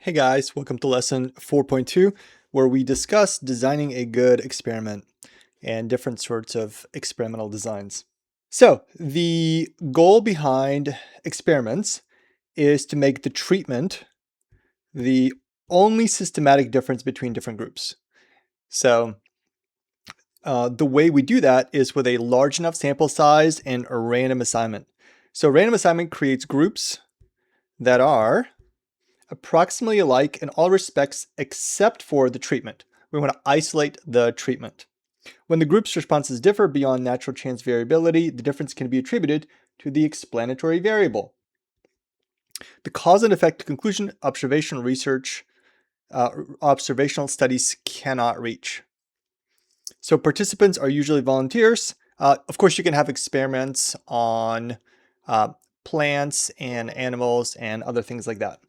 Hey guys, welcome to lesson 4.2, where we discuss designing a good experiment and different sorts of experimental designs. So, the goal behind experiments is to make the treatment the only systematic difference between different groups. So, the way we do that is with a large enough sample size and a random assignment. So, random assignment creates groups that are approximately alike in all respects except for the treatment. We want to isolate the treatment. When the group's responses differ beyond natural chance variability, the difference can be attributed to the explanatory variable. The cause and effect conclusion observational studies cannot reach. So participants are usually volunteers. Of course, you can have experiments on plants and animals and other things like that.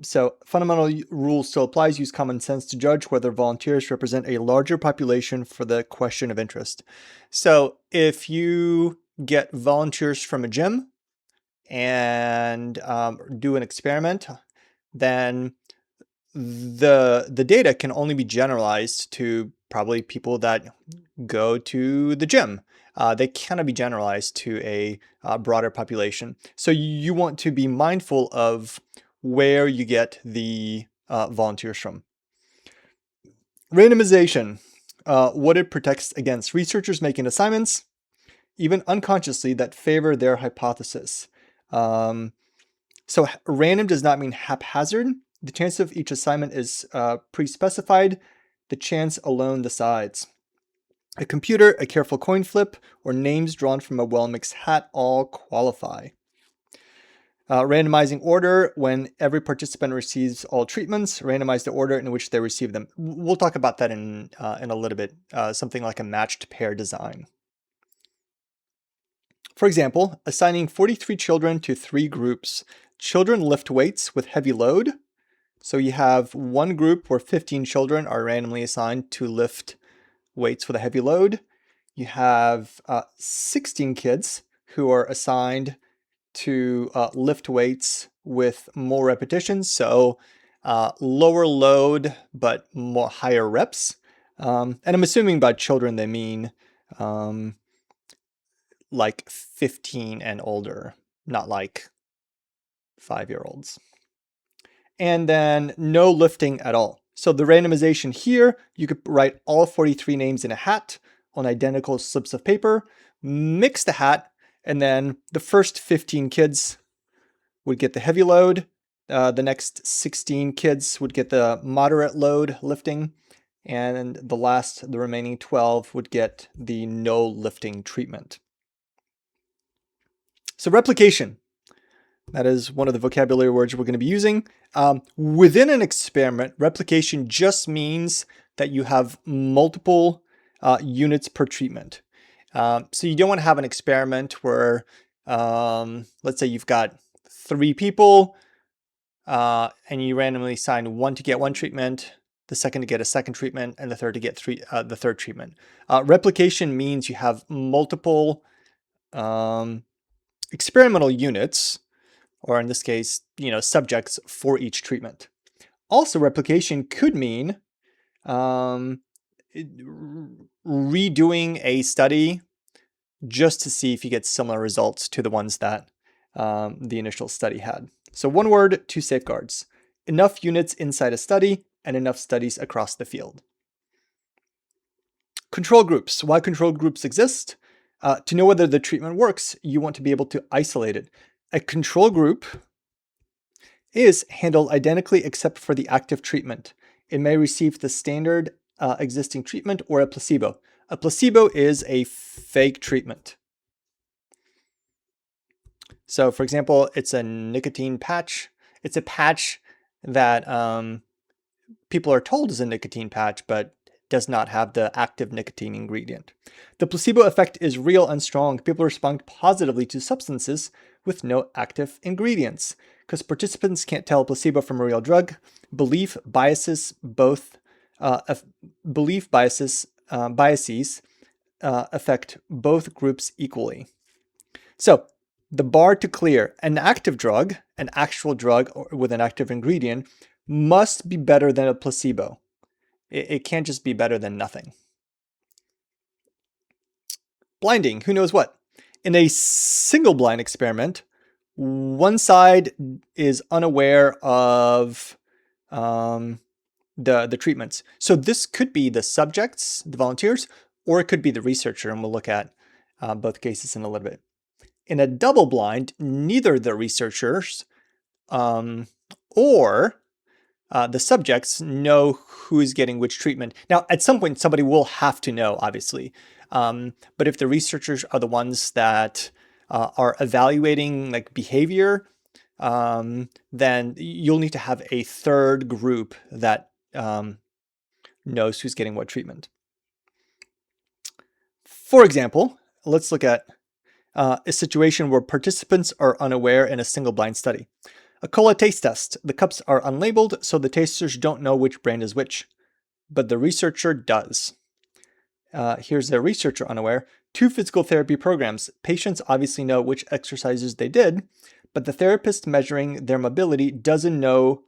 So fundamental rule still applies. Use common sense to judge whether volunteers represent a larger population for the question of interest. So if you get volunteers from a gym and do an experiment, then the data can only be generalized to probably people that go to the gym. They cannot be generalized to a broader population. So you want to be mindful of where you get the volunteers from. Randomization. What it protects against researchers making assignments, even unconsciously, that favor their hypothesis. So random does not mean haphazard. The chance of each assignment is pre-specified. The chance alone decides. A computer, a careful coin flip, or names drawn from a well-mixed hat all qualify. Randomizing order when every participant receives all treatments. Randomize the order in which they receive them. We'll talk about that in a little bit, something like a matched pair design. For example, assigning 43 children to 3 groups. Children lift weights with heavy load. So you have one group where 15 children are randomly assigned to lift weights with a heavy load. You have 16 kids who are assigned to lift weights with more repetitions, so lower load but more higher reps. And I'm assuming by children they mean like 15 and older, not like 5-year-olds. And then no lifting at all. So the randomization here, you could write all 43 names in a hat on identical slips of paper, mix the hat, and then the first 15 kids would get the heavy load. The next 16 kids would get the moderate load lifting, and the remaining 12 would get the no lifting treatment. So replication. That is one of the vocabulary words we're going to be using. Within an experiment, replication just means that you have multiple units per treatment. So you don't want to have an experiment where, let's say you've got 3 people and you randomly assign one to get one treatment, the second to get a second treatment, and the third to get the third treatment. Replication means you have multiple experimental units, or in this case, subjects for each treatment. Also, replication could mean redoing a study just to see if you get similar results to the ones that the initial study had. So one word, 2 safeguards. Enough units inside a study and enough studies across the field. Control groups. Why control groups exist? To know whether the treatment works, you want to be able to isolate it. A control group is handled identically except for the active treatment. It may receive the standard existing treatment or a placebo. A placebo is a fake treatment. So for example, it's a nicotine patch. It's a patch that people are told is a nicotine patch, but does not have the active nicotine ingredient. The placebo effect is real and strong. People respond positively to substances with no active ingredients because participants can't tell a placebo from a real drug. Belief biases affect both groups equally. So the bar to clear an active drug, an actual drug with an active ingredient, must be better than a placebo. It can't just be better than nothing. Blinding, who knows what? In a single blind experiment, one side is unaware of the treatments. So this could be the subjects, the volunteers, or it could be the researcher, and we'll look at both cases in a little bit. In a double blind, neither the researchers or the subjects know who's getting which treatment. Now, at some point, somebody will have to know, obviously. But if the researchers are the ones that are evaluating like behavior, then you'll need to have a third group that knows who's getting what treatment. For example, let's look at a situation where participants are unaware in a single blind study. A cola taste test. The cups are unlabeled, so the tasters don't know which brand is which, but the researcher does. Here's the researcher unaware. 2 physical therapy programs. Patients obviously know which exercises they did, but the therapist measuring their mobility doesn't know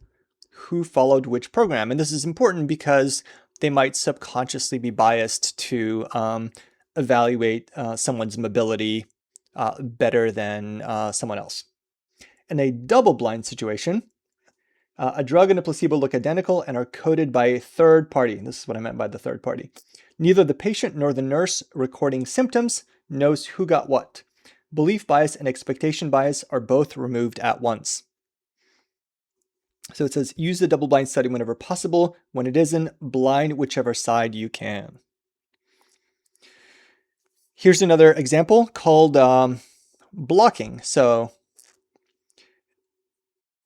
who followed which program. And this is important because they might subconsciously be biased to evaluate someone's mobility better than someone else. In a double-blind situation, a drug and a placebo look identical and are coded by a third party. This is what I meant by the third party. Neither the patient nor the nurse recording symptoms knows who got what. Belief bias and expectation bias are both removed at once. So it says, use the double-blind study whenever possible. When it isn't, blind whichever side you can. Here's another example called blocking. So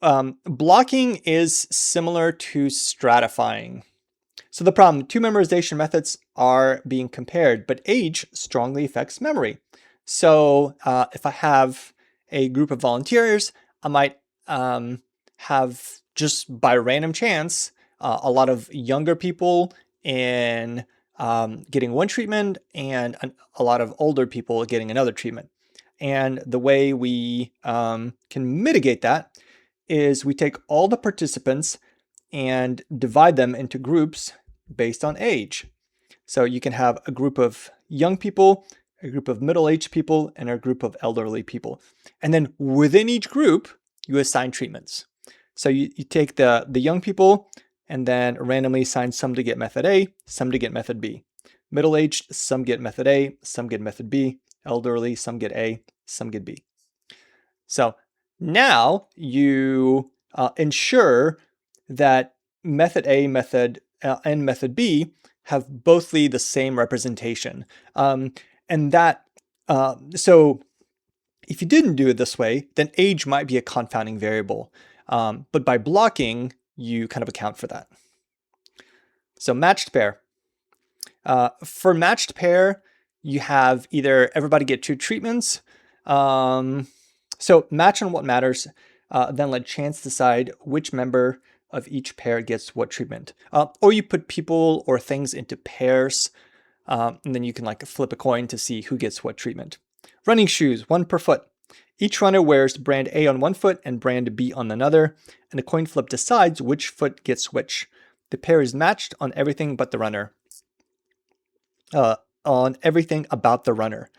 blocking is similar to stratifying. So the problem, 2 memorization methods are being compared, but age strongly affects memory. So if I have a group of volunteers, I might have, just by random chance, a lot of younger people in getting one treatment and a lot of older people getting another treatment. And the way we can mitigate that is we take all the participants and divide them into groups based on age. So you can have a group of young people, a group of middle-aged people, and a group of elderly people. And then within each group, you assign treatments. So you take the young people and then randomly assign some to get method A, some to get method B. Middle-aged, some get method A, some get method B. Elderly, some get A, some get B. So now you ensure that method A, method and method B have bothly the same representation. And that, so if you didn't do it this way, then age might be a confounding variable. But by blocking, you kind of account for that. So matched pair. For matched pair, you have either everybody get 2 treatments. So match on what matters, then let chance decide which member of each pair gets what treatment. Or you put people or things into pairs, and then you can like flip a coin to see who gets what treatment. Running shoes, 1 per foot. Each runner wears brand A on one foot and brand B on another, and a coin flip decides which foot gets which. The pair is matched on everything but the runner. On everything about the runner.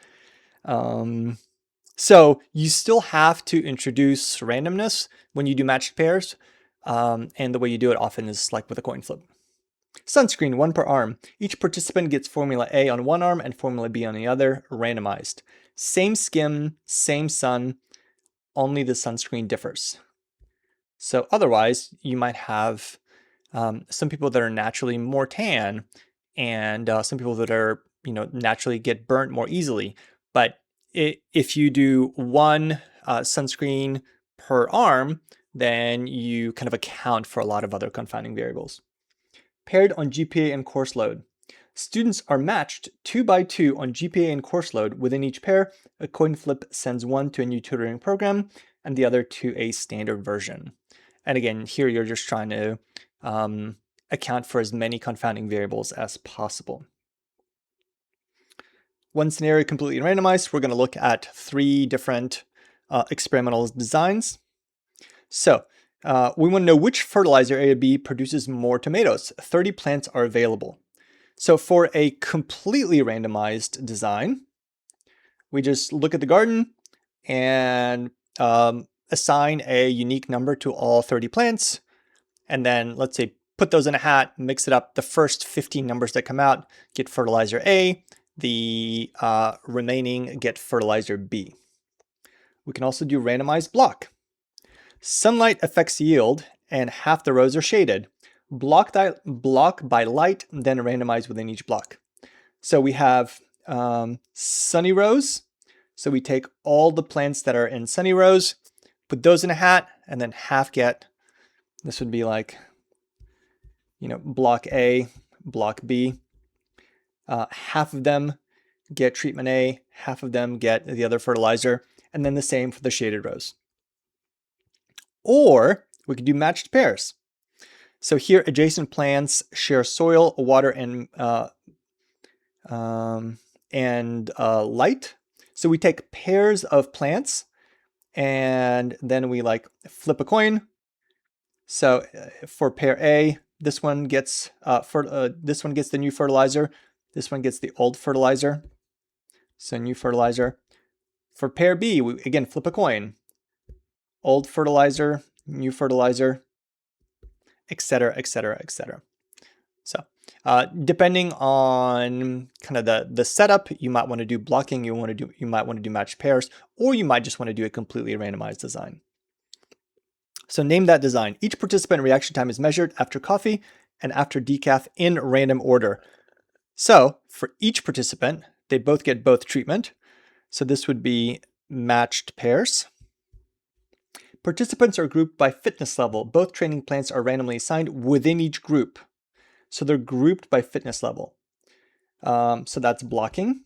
So you still have to introduce randomness when you do matched pairs, and the way you do it often is like with a coin flip. Sunscreen, 1 per arm. Each participant gets formula A on one arm and formula B on the other, randomized. Same skin, same sun, only the sunscreen differs. So otherwise, you might have some people that are naturally more tan, and some people that are, naturally get burnt more easily. But if you do 1 sunscreen per arm, then you kind of account for a lot of other confounding variables. Paired on GPA and course load. Students are matched 2 by 2 on GPA and course load. Within each pair, a coin flip sends one to a new tutoring program and the other to a standard version. And again, here you're just trying to account for as many confounding variables as possible. One scenario completely randomized. We're going to look at 3 different experimental designs. So we want to know which fertilizer A or B produces more tomatoes. 30 plants are available. So for a completely randomized design, we just look at the garden and assign a unique number to all 30 plants. And then let's say put those in a hat, mix it up. The first 15 numbers that come out get fertilizer A. The remaining get fertilizer B. We can also do randomized block. Sunlight affects yield and half the rows are shaded. Block by light, then randomize within each block. So we have sunny rows. So we take all the plants that are in sunny rows, put those in a hat, and then half get, this would be like, block A, block B. Half of them get treatment A, half of them get the other fertilizer, and then the same for the shaded rows. Or we could do matched pairs. So here, adjacent plants share soil, water, and light. So we take pairs of plants, and then we flip a coin. So for pair A, this one gets the new fertilizer. This one gets the old fertilizer. So new fertilizer. For pair B, we again flip a coin. Old fertilizer, new fertilizer, etc., etc., etc. So depending on kind of the setup, you might want to do blocking, you might want to do matched pairs, or you might just want to do a completely randomized design. So name that design. Each participant reaction time is measured after coffee and after decaf in random order. So for each participant, they both get both treatment. So this would be matched pairs. Participants are grouped by fitness level. Both training plants are randomly assigned within each group. So they're grouped by fitness level. So that's blocking.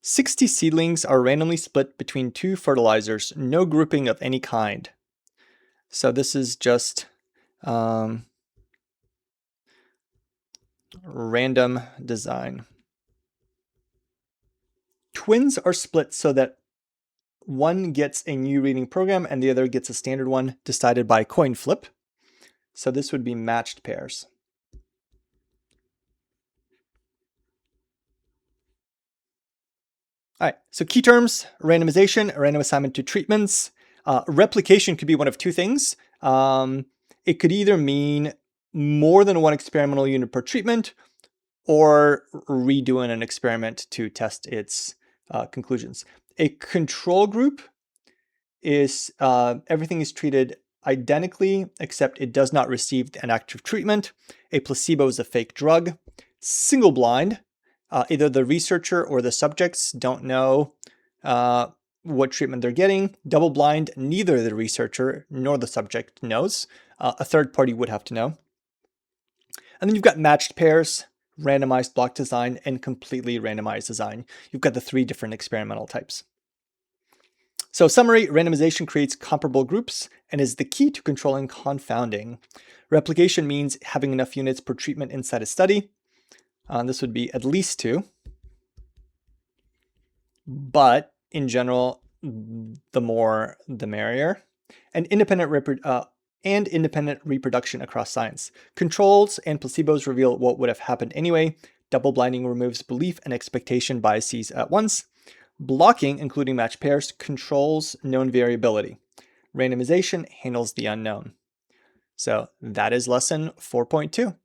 60 seedlings are randomly split between 2 fertilizers, no grouping of any kind. So this is just random design. Twins are split so that one gets a new reading program and the other gets a standard one decided by coin flip. So this would be matched pairs. All right, so key terms: randomization, random assignment to treatments. Replication could be one of two things. It could either mean more than one experimental unit per treatment, or redoing an experiment to test its conclusions. A control group is everything is treated identically, except it does not receive an active treatment. A placebo is a fake drug. Single blind, either the researcher or the subjects don't know what treatment they're getting. Double blind, neither the researcher nor the subject knows. A third party would have to know. And then you've got matched pairs, randomized block design, and completely randomized design. You've got the 3 different experimental types. So summary: randomization creates comparable groups and is the key to controlling confounding. Replication means having enough units per treatment inside a study. This would be at least 2. But in general, the more the merrier. And independent reproduction across science. Controls and placebos reveal what would have happened anyway. Double blinding removes belief and expectation biases at once. Blocking, including matched pairs, controls known variability. Randomization handles the unknown. So that is lesson 4.2.